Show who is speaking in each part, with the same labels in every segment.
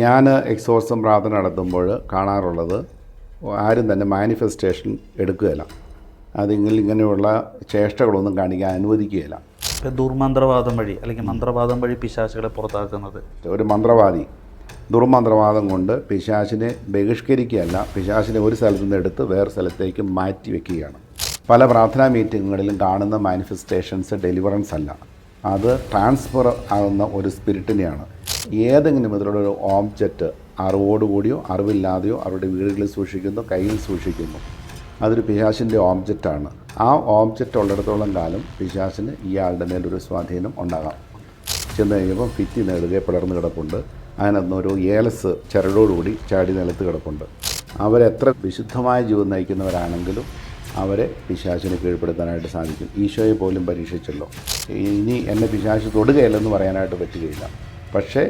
Speaker 1: ഞാൻ എക്സോർസം പ്രാർത്ഥന നടത്തുമ്പോൾ കാണാറുള്ളത് ആരും തന്നെ മാനിഫെസ്റ്റേഷൻ എടുക്കുകയില്ല. ഇങ്ങനെയുള്ള ചേഷ്ടകളൊന്നും കാണിക്കാൻ അനുവദിക്കുകയില്ല.
Speaker 2: ദുർമന്ത്രവാദം വഴി അല്ലെങ്കിൽ മന്ത്രവാദം വഴി പിശാചുകളെ പുറത്താക്കുന്നത്.
Speaker 1: ഒരു മന്ത്രവാദി ദുർമന്ത്രവാദം കൊണ്ട് പിശാചിനെ ബഹിഷ്കരിക്കുകയല്ല, പിശാചിനെ ഒരു സ്ഥലത്തു നിന്ന് എടുത്ത് വേറെ സ്ഥലത്തേക്ക് മാറ്റി വയ്ക്കുകയാണ്. പല പ്രാർത്ഥനാ മീറ്റിങ്ങുകളിലും കാണുന്ന മാനിഫെസ്റ്റേഷൻസ് ഡെലിവറൻസ് അല്ല, അത് ട്രാൻസ്ഫർ ആകുന്ന ഒരു സ്പിരിറ്റിനെയാണ്. ഏതെങ്കിലും ഇതിലുള്ള ഒരു ഓബ്ജക്റ്റ് അറിവോടുകൂടിയോ അറിവില്ലാതെയോ അവരുടെ വീടുകളിൽ സൂക്ഷിക്കുന്നു, കയ്യിൽ സൂക്ഷിക്കുന്നു, അതൊരു പിശാചിൻ്റെ ഓബ്ജക്റ്റാണ്. ആ ഓബ്ജക്റ്റ് ഉള്ളിടത്തോളം കാലം പിശാചിന് ഇയാളുടെ മേലൊരു സ്വാധീനം ഉണ്ടാകാം. ചെന്ന് കഴിയുമ്പോൾ ഭിത്തി നേടുകയെ പിളർന്ന് കിടപ്പുണ്ട്, അതിനൊന്നൊരു ഏലസ് ചരടോടുകൂടി ചാടി നിലത്ത് കിടപ്പുണ്ട്. അവരെത്ര വിശുദ്ധമായ ജീവിതം നയിക്കുന്നവരാണെങ്കിലും അവരെ പിശാചിനെ കീഴ്പ്പെടുത്താനായിട്ട് സാധിക്കും. ഈശോയെ പോലും പരീക്ഷിച്ചല്ലോ. ഇനി എന്നെ പിശാച് തൊടുകയില്ലെന്ന് പറയാനായിട്ട് പറ്റുകയില്ല. പക്ഷേ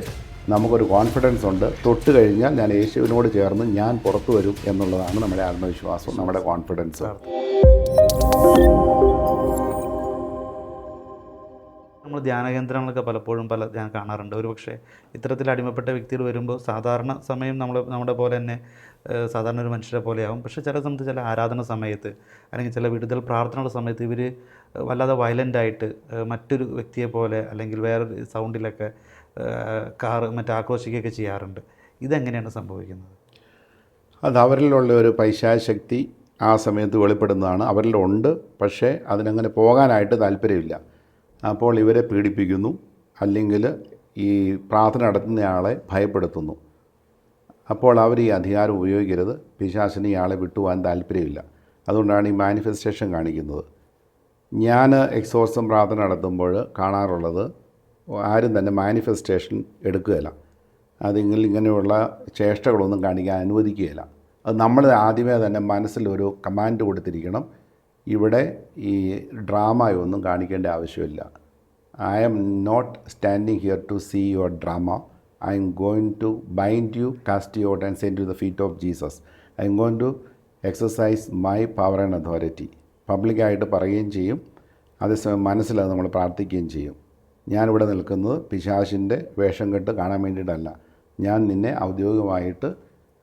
Speaker 1: നമുക്കൊരു കോൺഫിഡൻസ് ഉണ്ട്, തൊട്ട് കഴിഞ്ഞാൽ ഞാൻ യേശുവിനോട് ചേർന്ന് ഞാൻ പുറത്തു വരും എന്നുള്ളതാണ് നമ്മുടെ ആത്മവിശ്വാസം, നമ്മുടെ കോൺഫിഡൻസ്.
Speaker 2: നമ്മൾ ധ്യാനകേന്ദ്രങ്ങളൊക്കെ പലപ്പോഴും ഞാൻ കാണാറുണ്ട്. ഒരുപക്ഷെ ഇത്തരത്തിൽ അടിമപ്പെട്ട വ്യക്തികൾ വരുമ്പോൾ സാധാരണ സമയം നമ്മുടെ പോലെ തന്നെ സാധാരണ ഒരു മനുഷ്യരെ പോലെയാവും. പക്ഷേ ചില സമയത്ത് ചില ആരാധന സമയത്ത് അല്ലെങ്കിൽ ചില വിടുതൽ പ്രാർത്ഥനയുടെ സമയത്ത് ഇവർ വല്ലാതെ വയലൻ്റായിട്ട് മറ്റൊരു വ്യക്തിയെ പോലെ അല്ലെങ്കിൽ വേറൊരു സൗണ്ടിലൊക്കെ ആക്രോശിക്കുകയൊക്കെ ചെയ്യാറുണ്ട്. ഇതെങ്ങനെയാണ് സംഭവിക്കുന്നത്?
Speaker 1: അത് അവരിലുള്ള ഒരു പൈശാചികശക്തി ആ സമയത്ത് വെളിപ്പെടുന്നതാണ്. അവരിലുണ്ട്, പക്ഷേ അതിനങ്ങനെ പോകാനായിട്ട് താല്പര്യമില്ല. അപ്പോൾ ഇവരെ പീഡിപ്പിക്കുന്നു, അല്ലെങ്കിൽ ഈ പ്രാർത്ഥന നടത്തുന്നയാളെ ഭയപ്പെടുത്തുന്നു. അപ്പോൾ അവർ ഈ അധികാരം ഉപയോഗിക്കരുത്, പിശാചിന് ഇയാളെ വിട്ടുപോകാൻ താല്പര്യമില്ല. അതുകൊണ്ടാണ് ഈ മാനിഫെസ്റ്റേഷൻ കാണിക്കുന്നത്. ഞാൻ എക്സോർസം പ്രാർത്ഥന നടത്തുമ്പോൾ കാണാറുള്ളത് ആരും തന്നെ മാനിഫെസ്റ്റേഷൻ എടുക്കുകയില്ല. ഇങ്ങനെയുള്ള ചേഷ്ടകളൊന്നും കാണിക്കാൻ അനുവദിക്കുകയില്ല. അത് നമ്മൾ ആദ്യമേ തന്നെ മനസ്സിലൊരു കമാൻഡ് കൊടുത്തിരിക്കണം. ഇവിടെ ഈ ഡ്രാമയൊന്നും കാണിക്കേണ്ട ആവശ്യമില്ല. I am not standing here to see your drama. I am going to bind you, cast you out and send to the feet of Jesus. I am going to exercise my power and authority. പബ്ലിക്കായിട്ട് പറയുകയും ചെയ്യും, അതേസമയം മനസ്സിലത് നമ്മൾ പ്രാർത്ഥിക്കുകയും ചെയ്യും. ഞാനിവിടെ നിൽക്കുന്നത് പിശാചിൻ്റെ വേഷം കെട്ട് കാണാൻ വേണ്ടിയിട്ടല്ല. ഞാൻ നിന്നെ ഔദ്യോഗികമായിട്ട്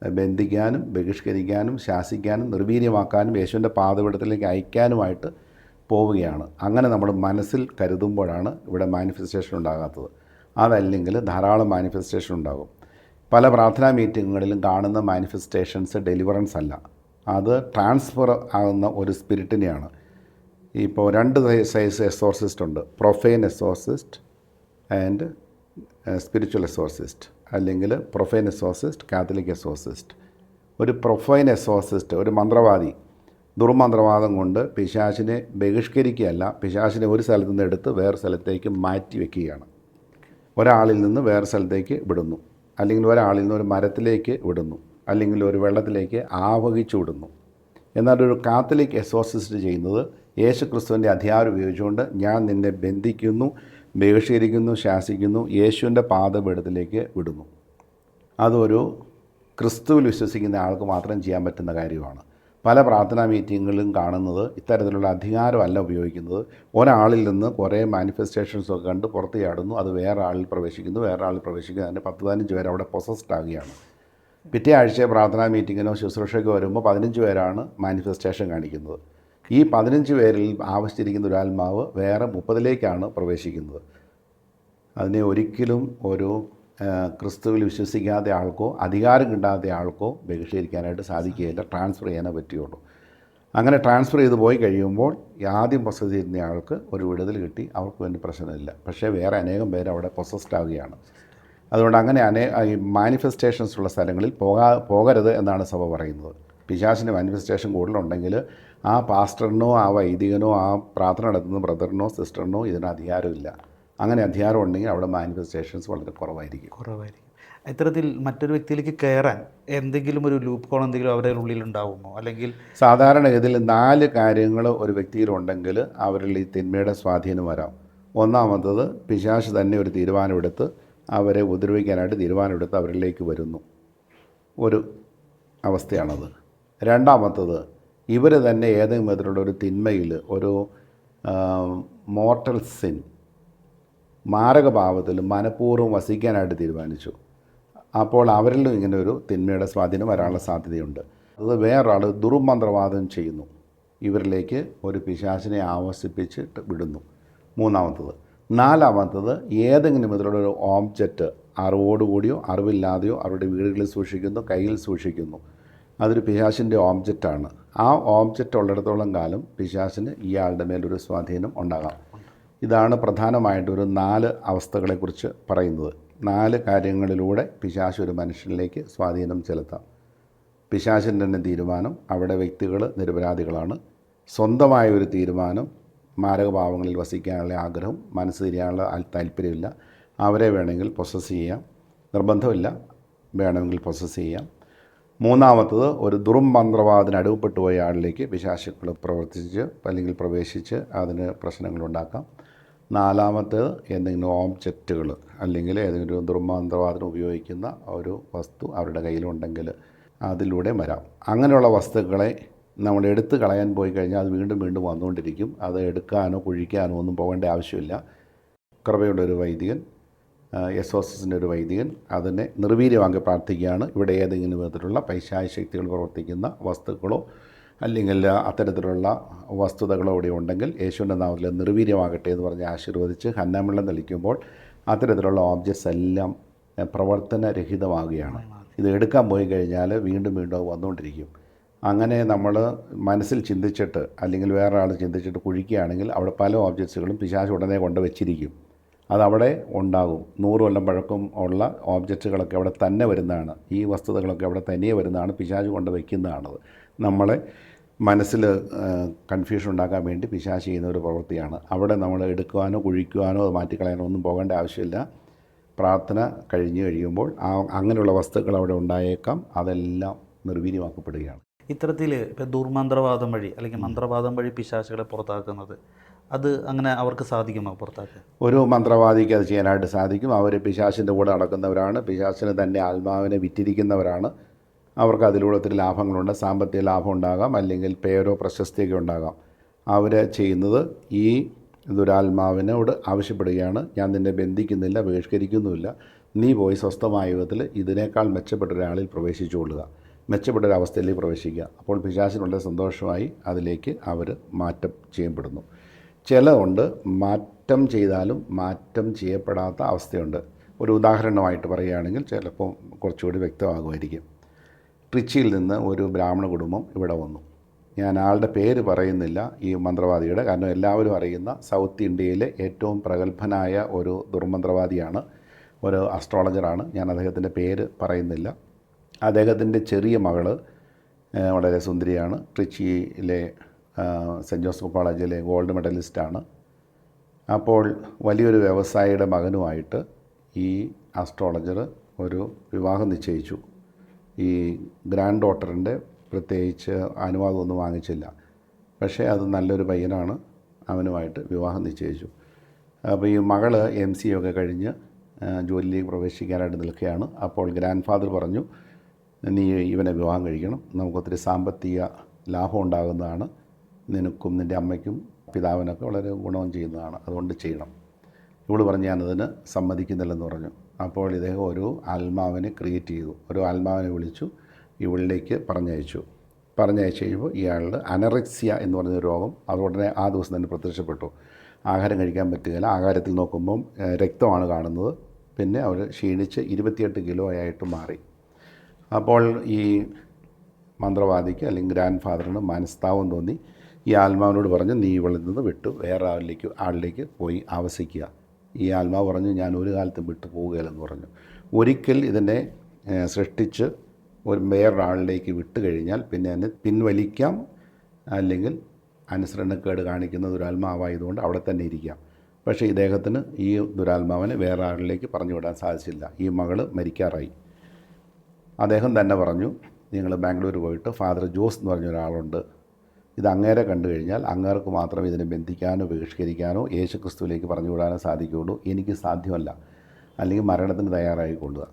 Speaker 1: ബന്ധിക്കാനും ബഹിഷ്കരിക്കാനും ശാസിക്കാനും നിർവീര്യമാക്കാനും യേശുവിൻ്റെ പാദപീഠത്തിലേക്ക് അയക്കാനുമായിട്ട് പോവുകയാണ്. അങ്ങനെ നമ്മൾ മനസ്സിൽ കരുതുമ്പോഴാണ് ഇവിടെ മാനിഫെസ്റ്റേഷൻ ഉണ്ടാകാത്തത്. അതല്ലെങ്കിൽ ധാരാളം മാനിഫെസ്റ്റേഷൻ ഉണ്ടാകും. പല പ്രാർത്ഥനാ മീറ്റിങ്ങുകളിലും കാണുന്ന മാനിഫെസ്റ്റേഷൻസ് ഡെലിവറൻസ് അല്ല, അത് ട്രാൻസ്ഫർ ആകുന്ന ഒരു സ്പിരിറ്റിനെയാണ്. ഇപ്പോൾ 2 സൈസ് എക്സോർസിസ്റ്റ് ഉണ്ട്, profane exorcist and spiritual exorcist, അല്ലെങ്കിൽ പ്രൊഫൈൻ എക്സോർസിസ്റ്റ്, കാത്തലിക് എക്സോർസിസ്റ്റ്. ഒരു പ്രൊഫൈൻ എക്സോർസിസ്റ്റ് ഒരു മന്ത്രവാദി ദുർമന്ത്രവാദം കൊണ്ട് പിശാചിനെ ബഹിഷ്കരിക്കുകയല്ല, പിശാചിനെ ഒരു സ്ഥലത്തു നിന്ന് എടുത്ത് വേറെ സ്ഥലത്തേക്ക് മാറ്റി വയ്ക്കുകയാണ്. ഒരാളിൽ നിന്ന് വേറെ സ്ഥലത്തേക്ക് വിടുന്നു, അല്ലെങ്കിൽ ഒരാളിൽ നിന്ന് ഒരു മരത്തിലേക്ക് വിടുന്നു, അല്ലെങ്കിൽ ഒരു വെള്ളത്തിലേക്ക് ആവഹിച്ചു വിടുന്നു. എന്നാൽ ഒരു കാത്തലിക് എക്സോർസിസ്റ്റ് ചെയ്യുന്നത് യേശു ക്രിസ്തുവിൻ്റെ അധികാരം ഉപയോഗിച്ചുകൊണ്ട് ഞാൻ നിന്നെ ബന്ധിക്കുന്നു, ബഹിഷ്കരിക്കുന്നു, ശാസിക്കുന്നു, യേശുവിൻ്റെ പാദപീഠത്തിലേക്ക് വിടുന്നു. അതൊരു ക്രിസ്തുവിൽ വിശ്വസിക്കുന്ന ആൾക്ക് മാത്രം ചെയ്യാൻ പറ്റുന്ന കാര്യമാണ്. പല പ്രാർത്ഥനാ മീറ്റിങ്ങുകളിലും കാണുന്നത് ഇത്തരത്തിലുള്ള അധികാരമല്ല ഉപയോഗിക്കുന്നത്. ഒരാളിൽ നിന്ന് കുറേ മാനിഫെസ്റ്റേഷൻസൊക്കെ കണ്ട് പുറത്ത് ചാടുന്നു, അത് വേറെ ആളിൽ പ്രവേശിക്കുന്നു, വേറെ ആളിൽ പ്രവേശിക്കുന്നു, അതിൻ്റെ 10-15 പേര് അവിടെ പൊസസ്ഡ് ആകുകയാണ്. പിറ്റേ ആഴ്ച പ്രാർത്ഥനാ മീറ്റിങ്ങിനോ ശുശ്രൂഷയ്ക്കോ വരുമ്പോൾ 15 പേരാണ് മാനിഫെസ്റ്റേഷൻ കാണിക്കുന്നത്. ഈ 15 പേരിൽ ആവശ്യത്തിരിക്കുന്ന ഒരു ആത്മാവ് വേറെ 30ലേക്കാണ് പ്രവേശിക്കുന്നത്. അതിനെ ഒരിക്കലും ഒരു ക്രിസ്തുവിൽ വിശ്വസിക്കാത്ത ആൾക്കോ അധികാരം കിട്ടാത്ത ആൾക്കോ ബഹിഷ്കരിക്കാനായിട്ട് സാധിക്കുകയില്ല, ട്രാൻസ്ഫർ ചെയ്യാനേ പറ്റുകയുള്ളൂ. അങ്ങനെ ട്രാൻസ്ഫർ ചെയ്ത് പോയി കഴിയുമ്പോൾ ആദ്യം പൊസസ് ചെയ്യുന്ന ആൾക്ക് ഒരു വിടുതൽ കിട്ടി, അവർക്ക് വേണ്ടി പ്രശ്നമില്ല. പക്ഷേ വേറെ അനേകം പേര് അവിടെ പൊസസ്ഡ് ആവുകയാണ്. അതുകൊണ്ട് അങ്ങനെ ഈ മാനിഫെസ്റ്റേഷൻസ് ഉള്ള സ്ഥലങ്ങളിൽ പോകരുത് എന്നാണ് സഭ പറയുന്നത്. പിശാചിൻ്റെ മാനിഫെസ്റ്റേഷൻ കൂടുതലുണ്ടെങ്കിൽ ആ പാസ്റ്ററിനോ ആ വൈദികനോ ആ പ്രാർത്ഥന നടത്തുന്ന ബ്രദറിനോ സിസ്റ്ററിനോ ഇതിന് അധികാരമില്ല. അങ്ങനെ അധികാരം ഉണ്ടെങ്കിൽ അവിടെ മാനിഫെസ്റ്റേഷൻസ് വളരെ കുറവായിരിക്കും.
Speaker 2: ഇത്തരത്തിൽ മറ്റൊരു വ്യക്തിയിലേക്ക് കയറാൻ എന്തെങ്കിലും ഒരു ലൂപ്പ് ഹോൾ എന്തെങ്കിലും അവരുടെ ഉള്ളിൽ ഉണ്ടാവുമോ? അല്ലെങ്കിൽ
Speaker 1: സാധാരണഗതിയിൽ 4 കാര്യങ്ങൾ ഒരു വ്യക്തിയിലുണ്ടെങ്കിൽ അവരിൽ ഈ തിന്മയുടെ സ്വാധീനം വരാം. ഒന്നാമത്തത്, പിശാച് തന്നെ ഒരു തീരുമാനമെടുത്ത് അവരെ ഉപദ്രവിക്കാനായിട്ട് തീരുമാനമെടുത്ത് അവരിലേക്ക് വരുന്നു, ഒരു അവസ്ഥയാണത്. രണ്ടാമത്തത്, ഇവർ തന്നെ ഏതെങ്കിലും വിധത്തിലുള്ള ഒരു തിന്മയിൽ ഒരു മോർട്ടൽ സിൻ മാരകഭാവത്തിൽ മനഃപൂർവ്വം വസിക്കാനായിട്ട് തീരുമാനിച്ചു. അപ്പോൾ അവരിലും ഇങ്ങനെ ഒരു തിന്മയുടെ സ്വാധീനം വരാനുള്ള സാധ്യതയുണ്ട്. അത് വേറൊരാൾ ദുർമന്ത്രവാദം ചെയ്യുന്നു, ഇവരിലേക്ക് ഒരു പിശാചിനെ ആവസിപ്പിച്ചിട്ട് വിടുന്നു. മൂന്നാമത്തത്. നാലാമത്തത്, ഏതെങ്കിലും വിധത്തിലുള്ള ഒരു ഓബ്ജക്റ്റ് അറിവോടുകൂടിയോ അറിവില്ലാതെയോ അവരുടെ വീടുകളിൽ സൂക്ഷിക്കുന്നു, കയ്യിൽ സൂക്ഷിക്കുന്നു. അതൊരു പിശാചിൻ്റെ ഓബ്ജക്റ്റാണ്. ആ ഓബ്ജക്റ്റ് ഉള്ളിടത്തോളം കാലം പിശാചിന് ഇയാളുടെ മേലൊരു സ്വാധീനം ഉണ്ടാകാം. ഇതാണ് പ്രധാനമായിട്ടൊരു 4 അവസ്ഥകളെക്കുറിച്ച് പറയുന്നത്. 4 കാര്യങ്ങളിലൂടെ പിശാച് ഒരു മനുഷ്യനിലേക്ക് സ്വാധീനം ചെലുത്താം. പിശാചിൻ്റെ തന്നെ തീരുമാനം, അവിടെ വ്യക്തികൾ നിരപരാധികളാണ്. സ്വന്തമായ ഒരു തീരുമാനം, മാരകഭാവങ്ങളിൽ വസിക്കാനുള്ള ആഗ്രഹം, മനസ്സ് തിരിയാനുള്ള താല്പര്യമില്ല, അവരെ വേണമെങ്കിൽ പ്രൊസസ്സ് ചെയ്യാം, നിർബന്ധമില്ല, വേണമെങ്കിൽ പ്രൊസസ്സ് ചെയ്യാം. മൂന്നാമത്തത്, ഒരു ദുർമന്ത്രവാദത്തിന് അടിമപ്പെട്ടു പോയ ആളിലേക്ക് പിശാചുക്കൾ പ്രവർത്തിച്ച് അല്ലെങ്കിൽ പ്രവേശിച്ച് അതിന് പ്രശ്നങ്ങളുണ്ടാക്കാം. നാലാമത്തേത്, എന്തെങ്കിലും ഓബ്ജക്റ്റുകൾ അല്ലെങ്കിൽ ഏതെങ്കിലും ദുർമന്ത്രവാദത്തിന് ഉപയോഗിക്കുന്ന ഒരു വസ്തു അവരുടെ കയ്യിലുണ്ടെങ്കിൽ അതിലൂടെ വരാം. അങ്ങനെയുള്ള വസ്തുക്കളെ നമ്മൾ എടുത്ത് കളയാൻ പോയി കഴിഞ്ഞാൽ അത് വീണ്ടും വീണ്ടും വന്നുകൊണ്ടിരിക്കും. അത് എടുക്കാനോ കുഴിക്കാനോ ഒന്നും പോകേണ്ട ആവശ്യമില്ല. കൃപയുടെ ഒരു വൈദികൻ, എസോസിൻ്റെ ഒരു വൈദികൻ അതിനെ നിർവീര്യമാക്കി പ്രാർത്ഥിക്കുകയാണ്. ഇവിടെ ഏതെങ്കിലും വിധത്തിലുള്ള പൈശാചിക ശക്തികൾ പ്രവർത്തിക്കുന്ന വസ്തുക്കളോ അല്ലെങ്കിൽ അത്തരത്തിലുള്ള വസ്തുതകളോ ഇവിടെ ഉണ്ടെങ്കിൽ യേശുവിൻ്റെ നാമത്തിൽ നിർവീര്യമാകട്ടെ എന്ന് പറഞ്ഞ് ആശീർവദിച്ച് ഹന്നാമെള്ളം തെളിക്കുമ്പോൾ അത്തരത്തിലുള്ള ഓബ്ജക്ട്സ് എല്ലാം പ്രവർത്തനരഹിതമാകുകയാണ്. ഇത് എടുക്കാൻ പോയി കഴിഞ്ഞാൽ വീണ്ടും വീണ്ടും അത് വന്നുകൊണ്ടിരിക്കും. അങ്ങനെ നമ്മൾ മനസ്സിൽ ചിന്തിച്ചിട്ട് അല്ലെങ്കിൽ വേറെ ആൾ ചിന്തിച്ചിട്ട് കുഴിക്കുകയാണെങ്കിൽ അവിടെ പല ഓബ്ജക്ട്സുകളും പിശാച് ഉടനെ കൊണ്ട് വെച്ചിരിക്കും. അതവിടെ ഉണ്ടാകും. 100 കൊല്ലം പഴക്കം ഉള്ള ഓബ്ജക്റ്റുകളൊക്കെ അവിടെ തന്നെ വരുന്നതാണ്. ഈ വസ്തുതകളൊക്കെ അവിടെ തനിയെ വരുന്നതാണ്, പിശാച് കൊണ്ട് വയ്ക്കുന്നതാണത്. നമ്മളെ മനസ്സിൽ കൺഫ്യൂഷൻ ഉണ്ടാക്കാൻ വേണ്ടി പിശാച് ചെയ്യുന്ന ഒരു പ്രവൃത്തിയാണ്. അവിടെ നമ്മൾ എടുക്കുവാനോ കുഴിക്കുവാനോ അത് മാറ്റിക്കളയാനോ ഒന്നും പോകേണ്ട ആവശ്യമില്ല. പ്രാർത്ഥന കഴിയുമ്പോൾ അങ്ങനെയുള്ള വസ്തുക്കൾ അവിടെ ഉണ്ടായേക്കാം, അതെല്ലാം നിർവീര്യമാക്കപ്പെടുകയാണ്.
Speaker 2: ഇത്തരത്തിൽ ഇപ്പോൾ ദുർമന്ത്രവാദം വഴി അല്ലെങ്കിൽ മന്ത്രവാദം വഴി പിശാചുകളെ പുറത്താക്കുന്നത്, അത് അങ്ങനെ അവർക്ക് സാധിക്കുമോ പുറത്താക്കാൻ?
Speaker 1: ഒരു മന്ത്രവാദിക്ക് അത് ചെയ്യാനായിട്ട് സാധിക്കും. അവർ പിശാചിൻ്റെ കൂടെ നടക്കുന്നവരാണ്, പിശാചിന് തൻ്റെ ആത്മാവിനെ വിറ്റിരിക്കുന്നവരാണ്. അവർക്ക് അതിലൂടെ ഒത്തിരി ലാഭങ്ങളുണ്ട്. സാമ്പത്തിക ലാഭം ഉണ്ടാകാം, അല്ലെങ്കിൽ പേരോ പ്രശസ്തിയൊക്കെ ഉണ്ടാകാം. അവർ ചെയ്യുന്നത് ഈ ദുരാത്മാവിനോട് ആവശ്യപ്പെടുകയാണ്, ഞാൻ നിന്നെ ബന്ധിക്കുന്നില്ല, ബഹിഷ്കരിക്കുന്നുമില്ല, നീ പോയി സ്വസ്ഥമായ വിധത്തിൽ ഇതിനേക്കാൾ മെച്ചപ്പെട്ട ഒരാളിൽ പ്രവേശിച്ചു കൊള്ളുക, മെച്ചപ്പെട്ടൊരവസ്ഥയിലേക്ക് പ്രവേശിക്കുക. അപ്പോൾ പിശാചിനുള്ള സന്തോഷമായി അതിലേക്ക് അവർ മാറ്റം ചെയ്യപ്പെടുന്നു. ചിലതുണ്ട് മാറ്റം ചെയ്താലും മാറ്റം ചെയ്യപ്പെടാത്ത അവസ്ഥയുണ്ട്. ഒരു ഉദാഹരണമായിട്ട് പറയുകയാണെങ്കിൽ ചിലപ്പോൾ കുറച്ചുകൂടി വ്യക്തമാകുമായിരിക്കും. ട്രിച്ചിയിൽ നിന്ന് ഒരു ബ്രാഹ്മണ കുടുംബം ഇവിടെ വന്നു. ഞാൻ ആളുടെ പേര് പറയുന്നില്ല ഈ മന്ത്രവാദിയുടെ, കാരണം എല്ലാവരും അറിയുന്ന സൗത്ത് ഇന്ത്യയിലെ ഏറ്റവും പ്രഗത്ഭനായ ഒരു ദുർമന്ത്രവാദിയാണ്, ഒരു അസ്ട്രോളജറാണ്. ഞാൻ അദ്ദേഹത്തിൻ്റെ പേര് പറയുന്നില്ല. അദ്ദേഹത്തിൻ്റെ ചെറിയ മകൾ വളരെ സുന്ദരിയാണ്. ട്രിച്ചിയിലെ സെൻറ്റ് ജോസഫ് കോളേജിലെ ഗോൾഡ് മെഡലിസ്റ്റാണ്. അപ്പോൾ വലിയൊരു വ്യവസായിയുടെ മകനുമായിട്ട് ഈ അസ്ട്രോളജർ ഒരു വിവാഹം നിശ്ചയിച്ചു. ഈ ഗ്രാൻഡ് ഡോട്ടറിൻ്റെ പ്രത്യേകിച്ച് അനുവാദമൊന്നും വാങ്ങിച്ചില്ല, പക്ഷേ അത് നല്ലൊരു പയ്യനാണ്, അവനുമായിട്ട് വിവാഹം നിശ്ചയിച്ചു. അപ്പോൾ ഈ മകൾ MCA ഒക്കെ കഴിഞ്ഞ് ജോലിയിലേക്ക് പ്രവേശിക്കാനായിട്ട് നിൽക്കുകയാണ്. അപ്പോൾ ഗ്രാൻഡ് ഫാദർ പറഞ്ഞു, നീ ഇവനെ വിവാഹം കഴിക്കണം, നമുക്കൊത്തിരി സാമ്പത്തിക ലാഭം ഉണ്ടാകുന്നതാണ്, നിനക്കും നിൻ്റെ അമ്മയ്ക്കും പിതാവിനൊക്കെ വളരെ ഗുണവും ചെയ്യുന്നതാണ്, അതുകൊണ്ട് ചെയ്യണം. ഇവള് പറഞ്ഞ് ഞാനതിന് സമ്മതിക്കുന്നില്ലെന്ന് പറഞ്ഞു. അപ്പോൾ ഇദ്ദേഹം ഒരു ആത്മാവിനെ ക്രിയേറ്റ് ചെയ്തു, ഒരു ആത്മാവിനെ വിളിച്ചു ഇവളിലേക്ക് പറഞ്ഞയച്ചു കഴിയുമ്പോൾ ഇയാളുടെ അനറക്സിയ എന്ന് പറഞ്ഞൊരു രോഗം അത് ഉടനെ ആ ദിവസം തന്നെ പ്രത്യക്ഷപ്പെട്ടു. ആഹാരം കഴിക്കാൻ പറ്റുകയില്ല, ആഹാരത്തിൽ നോക്കുമ്പം രക്തമാണ് കാണുന്നത്. പിന്നെ അവർ ക്ഷീണിച്ച് 28 കിലോ ആയിട്ട് മാറി. അപ്പോൾ ഈ മന്ത്രവാദിക്ക് അല്ലെങ്കിൽ ഗ്രാൻഡ് ഫാദറിന് മനസ്താവം തോന്നി. ഈ ആത്മാവിനോട് പറഞ്ഞു, നീ ഇവളിൽ നിന്ന് വിട്ടു വേറെ ആളിലേക്ക് പോയി ആവസിക്കുക. ഈ ആത്മാവ് പറഞ്ഞു, ഞാൻ ഒരു കാലത്തും വിട്ടു പോവുകയില്ലെന്ന് പറഞ്ഞു. ഒരിക്കൽ ഇതിനെ സൃഷ്ടിച്ച് വേറൊരാളിലേക്ക് വിട്ട് കഴിഞ്ഞാൽ പിന്നെ അതിനെ പിൻവലിക്കാം, അല്ലെങ്കിൽ അനുസരണക്കേട് കാണിക്കുന്ന ദുരാത്മാവായതുകൊണ്ട് അവിടെ തന്നെ ഇരിക്കാം. പക്ഷേ ഇദ്ദേഹത്തിന് ഈ ദുരാത്മാവിനെ വേറെ ആളിലേക്ക് പറഞ്ഞു വിടാൻ സാധിച്ചില്ല. ഈ മകൾ മരിക്കാറായി. അദ്ദേഹം തന്നെ പറഞ്ഞു, നിങ്ങൾ ബാംഗ്ലൂർ പോയിട്ട് ഫാദർ ജോസ് എന്ന് പറഞ്ഞ ഒരാളുണ്ട്, ഇത് അങ്ങേരെ കണ്ടു കഴിഞ്ഞാൽ അങ്ങേർക്ക് മാത്രം ഇതിനെ ബന്ധിക്കാനോ ബഹിഷ്കരിക്കാനോ യേശുക്രിസ്തുവിലേക്ക് പറഞ്ഞു വിടാനോ സാധിക്കുകയുള്ളൂ, എനിക്ക് സാധ്യമല്ല, അല്ലെങ്കിൽ മരണത്തിന് തയ്യാറായിക്കൊള്ളുക.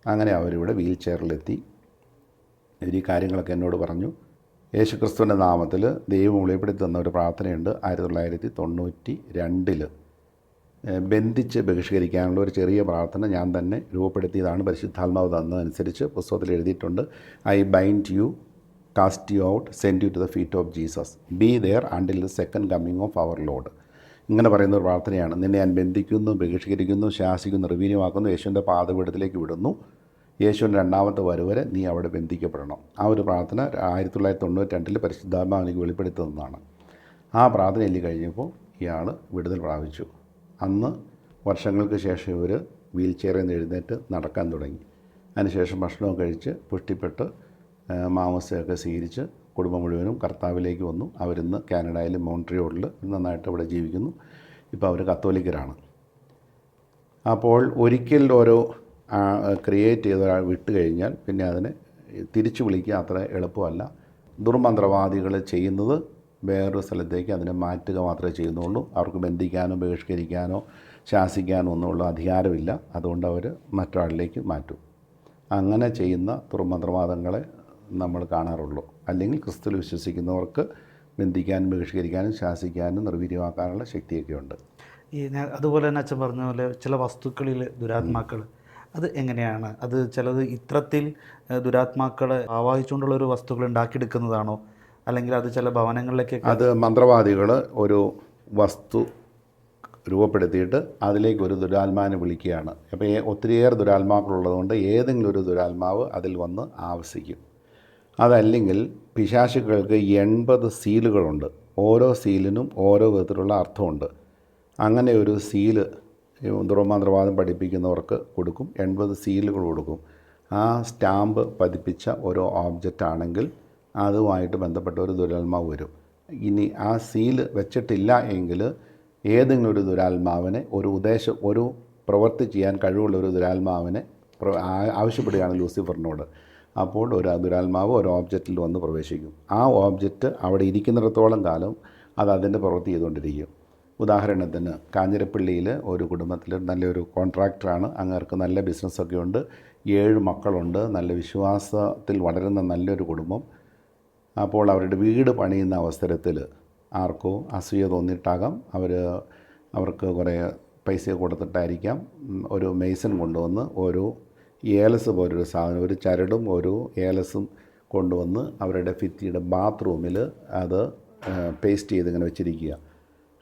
Speaker 1: അങ്ങനെ അവരിവിടെ വീൽ ചെയറിലെത്തി. ഇവർ ഈ കാര്യങ്ങളൊക്കെ എന്നോട് പറഞ്ഞു. യേശുക്രിസ്തുവിൻ്റെ നാമത്തിൽ ദൈവം വെളിപ്പെടുത്തി തന്ന ഒരു പ്രാർത്ഥനയുണ്ട്. 1992 ബന്ധിച്ച് ബഹിഷ്കരിക്കാനുള്ള ഒരു ചെറിയ പ്രാർത്ഥന ഞാൻ തന്നെ രൂപപ്പെടുത്തിയതാണ്. പരിശുദ്ധാത്മാവ് തന്നതനുസരിച്ച് പുസ്തകത്തിൽ എഴുതിയിട്ടുണ്ട്. I bind you, cast you out, send you to the feet of Jesus, be there until the second coming of our Lord. ഇങ്ങനെ പറയുന്ന ഒരു പ്രാർത്ഥനയാണ്. നിന്നെ ഞാൻ ബന്ധിക്കുന്നു, ബഹിഷ്കരിക്കുന്നു, ശാസിക്കുന്നു, നിർവീര്യമാക്കുന്നു, യേശുവിൻ്റെ പാദപീഠത്തിലേക്ക് വിടുന്നു. യേശുവിൻ്റെ രണ്ടാമത്തെ വരവരെ നീ അവിടെ ബന്ധിക്കപ്പെടണം. ആ ഒരു പ്രാർത്ഥന 1992 പരിശുദ്ധാത്മാവ് എനിക്ക് വെളിപ്പെടുത്തി തന്നതാണ്. ആ പ്രാർത്ഥന എല്ലി കഴിഞ്ഞപ്പോൾ ഇയാൾ വിടുതൽ പ്രാപിച്ചു. അന്ന് വർഷങ്ങൾക്ക് ശേഷം ഇവർ വീൽ ചെയറിൽ നിന്ന് എഴുന്നേറ്റ് നടക്കാൻ തുടങ്ങി. അതിനുശേഷം ഭക്ഷണമൊക്കെ കഴിച്ച് പുഷ്ടിപ്പെട്ട് മാമസയൊക്കെ സ്വീകരിച്ച് കുടുംബം മുഴുവനും കർത്താവിലേക്ക് വന്നു. അവരിന്ന് കാനഡയിൽ മോൺട്രിയോളിൽ നന്നായിട്ട് ഇവിടെ ജീവിക്കുന്നു. ഇപ്പോൾ അവർ കത്തോലിക്കരാണ്. അപ്പോൾ ഒരിക്കൽ ഓരോ ക്രിയേറ്റ് ചെയ്ത ഒരാൾ വിട്ട് കഴിഞ്ഞാൽ പിന്നെ അതിനെ തിരിച്ചു വിളിക്കുക അത്ര എളുപ്പമല്ല. ദുർമന്ത്രവാദികൾ ചെയ്യുന്നത് വേറൊരു സ്ഥലത്തേക്ക് അതിനെ മാറ്റുക മാത്രമേ ചെയ്യുന്നുള്ളൂ. അവർക്ക് ബന്ധിക്കാനോ ബഹിഷ്കരിക്കാനോ ശാസിക്കാനോ ഒന്നുമുള്ള അധികാരമില്ല. അതുകൊണ്ട് അവർ മറ്റൊരാളിലേക്ക് മാറ്റും. അങ്ങനെ ചെയ്യുന്ന ദുർമന്ത്രവാദങ്ങളെ നമ്മൾ കാണാറുള്ളൂ. അല്ലെങ്കിൽ ക്രിസ്തുവിൽ വിശ്വസിക്കുന്നവർക്ക് ബന്ധിക്കാനും ബഹിഷ്കരിക്കാനും ശാസിക്കാനും നിർവീര്യമാക്കാനുള്ള ശക്തിയൊക്കെ ഉണ്ട്.
Speaker 2: അതുപോലെ തന്നെ അച്ഛൻ പറഞ്ഞ പോലെ ചില വസ്തുക്കളിൽ ദുരാത്മാക്കൾ അത് എങ്ങനെയാണ്? അത് ചിലത് ഇത്തരത്തിൽ ദുരാത്മാക്കളെ ആവാഹിച്ചുകൊണ്ടുള്ള ഒരു വസ്തുക്കൾ ഉണ്ടാക്കിയെടുക്കുന്നതാണോ, അല്ലെങ്കിൽ അത് ചില ഭവനങ്ങളിലേക്ക്?
Speaker 1: അത് മന്ത്രവാദികൾ ഒരു വസ്തു രൂപപ്പെടുത്തിയിട്ട് അതിലേക്ക് ഒരു ദുരാത്മാവിനെ വിളിക്കുകയാണ്. അപ്പോൾ ഒത്തിരിയേറെ ദുരാത്മാക്കളുള്ളതുകൊണ്ട് ഏതെങ്കിലും ഒരു ദുരാത്മാവ് അതിൽ വന്ന് ആവസിക്കും. അതല്ലെങ്കിൽ പിശാചുക്കൾക്ക് 80 സീലുകളുണ്ട്. ഓരോ സീലിനും ഓരോ വിധത്തിലുള്ള അർത്ഥമുണ്ട്. അങ്ങനെ ഒരു സീല് ദുർമന്ത്രവാദം പഠിപ്പിക്കുന്നവർക്ക് കൊടുക്കും. 80 സീലുകൾ കൊടുക്കും. ആ സ്റ്റാമ്പ് പതിപ്പിച്ച ഓരോ ഓബ്ജക്റ്റ് ആണെങ്കിൽ അതുമായിട്ട് ബന്ധപ്പെട്ട ഒരു ദുരാത്മാവ് വരും. ഇനി ആ സീല് വെച്ചിട്ടില്ല എങ്കിൽ ഏതെങ്കിലും ഒരു ദുരാത്മാവിനെ ഒരു പ്രവൃത്തി ചെയ്യാൻ കഴിവുള്ള ഒരു ദുരാത്മാവിനെ ആവശ്യപ്പെടുകയാണ് ലൂസിഫറിനോട്. അപ്പോൾ ഒരു ദുരാത്മാവ് ഒരു ഓബ്ജക്റ്റിൽ വന്ന് പ്രവേശിക്കും. ആ ഓബ്ജക്റ്റ് അവിടെ ഇരിക്കുന്നിടത്തോളം കാലം അത് അതിൻ്റെ പ്രവൃത്തി ചെയ്തുകൊണ്ടിരിക്കും. ഉദാഹരണത്തിന് കാഞ്ഞിരപ്പള്ളിയിൽ ഒരു കുടുംബത്തിൽ നല്ലൊരു കോൺട്രാക്ടറാണ്. അങ്ങേർക്ക് നല്ല ബിസിനസ്സൊക്കെ ഉണ്ട്. 7 മക്കളുണ്ട്. നല്ല വിശ്വാസത്തിൽ വളരുന്ന നല്ലൊരു കുടുംബം. അപ്പോൾ അവരുടെ വീട് പണിയുന്ന അവസരത്തിൽ ആർക്കോ അസൂയ തോന്നിയിട്ടാകാം, അവർക്ക് കുറേ പൈസ കൊടുത്തിട്ടായിരിക്കാം, ഒരു മെയ്സൺ കൊണ്ടുവന്ന് ഒരു ഏലസ് പോലൊരു സാധനം, ഒരു ചരടും ഒരു ഏലസും കൊണ്ടുവന്ന് അവരുടെ ഭിത്തിയുടെ ബാത്റൂമിൽ അത് പേസ്റ്റ് ചെയ്ത് ഇങ്ങനെ വെച്ചിരിക്കുക.